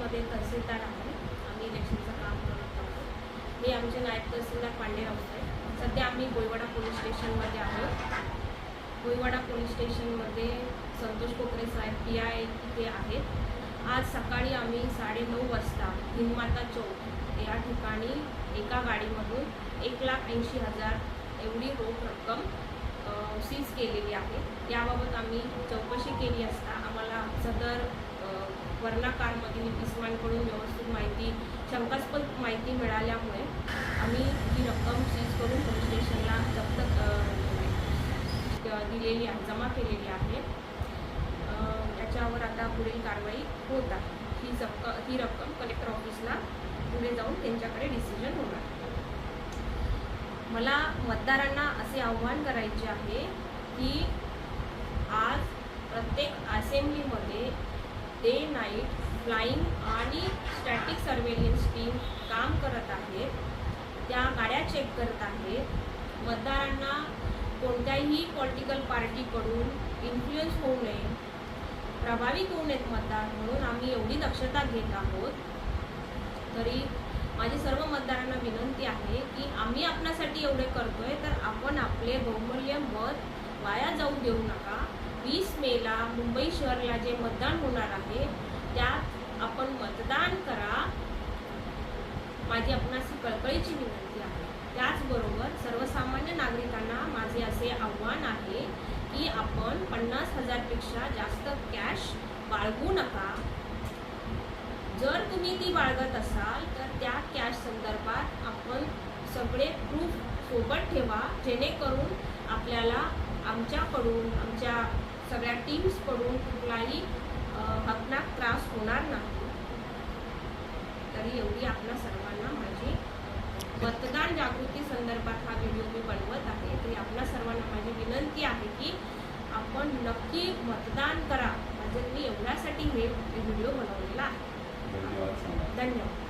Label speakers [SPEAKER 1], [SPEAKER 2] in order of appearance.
[SPEAKER 1] जिल्ह्यामध्ये तहसीलदार आहे. आम्ही इलेक्शनचं काम करत आहोत. मी आमचे नायब तहसीलदार पांडेरावत आहे. सध्या आम्ही भोईवाडा पोलीस स्टेशनमध्ये आहोत. भोईवाडा पोलीस स्टेशनमध्ये संतोष कोकरे साहेब PI इथे आहेत. आज सकाळी आम्ही 9:30 वाजता हिंदमाता चौक या ठिकाणी एका गाडीमधून 1,80,000 एवढी रोख रक्कम सीज केलेली आहे. याबाबत आम्ही चौकशी केली असता आम्हाला सदर वर्णा कारमधील इस्मांकडून व्यवस्थित माहिती, शंकास्पद माहिती मिळाल्यामुळे आम्ही ही रक्कम सीज करून पोलीस स्टेशनला जप्त दिलेली आहे, जमा केलेली आहे. याच्यावर आता पुढील कारवाई होत आहे. ही रक्कम कलेक्टर ऑफिसला पुढे जाऊन त्यांच्याकडे डिसिजन होणार. मला मतदारांना असे आव्हान करायचे आहे की आज प्रत्येक असेंब्लीमध्ये डे नाईट फ्लाईंग आणि स्टॅटिक सर्वेलन्स टीम काम करत आहेत. त्या गाड्या चेक करत आहेत. मतदारांना कोणत्याही पॉलिटिकल पार्टीकडून इन्फ्लुएन्स होऊ नये, प्रभावित होऊ नयेत मतदार, म्हणून आम्ही एवढी दक्षता घेत आहोत. तरी माझी सर्व मतदारांना विनंती आहे की आम्ही आपणासाठी एवढे करतोय तर आपण आपले बहुमूल्य मत वाया जाऊ देऊ नका. 20 मेला मुंबई शहराला जे मतदान होणार आहे त्यात आपण मतदान करा, माझी आपणास कळकळीची विनंती आहे. त्याचबरोबर सर्वसामान्य नागरिकांना माझे असे आव्हान आहे की आपण 50,000पेक्षा जास्त कॅश बाळगू नका. जर तुम्ही ती बाळगत असाल तर त्या कॅश संदर्भात आपण सगळे प्रूफ सोबत ठेवा, जेणेकरून आपल्याला आमच्याकडून, आमच्या सगळ्या टीम्सकडून कुठलाही हकनाक त्रास होणार नाही. तरी एवढी आपल्या सर्वांना माझी मतदान जागृती संदर्भात हा व्हिडिओ मी बनवत आहे. तरी आपल्या सर्वांना माझी विनंती आहे की आपण नक्की मतदान करा. माझे मी एवढ्यासाठी हे व्हिडिओ बनवलेला आहे.
[SPEAKER 2] धन्यवाद.
[SPEAKER 1] धन्यवाद.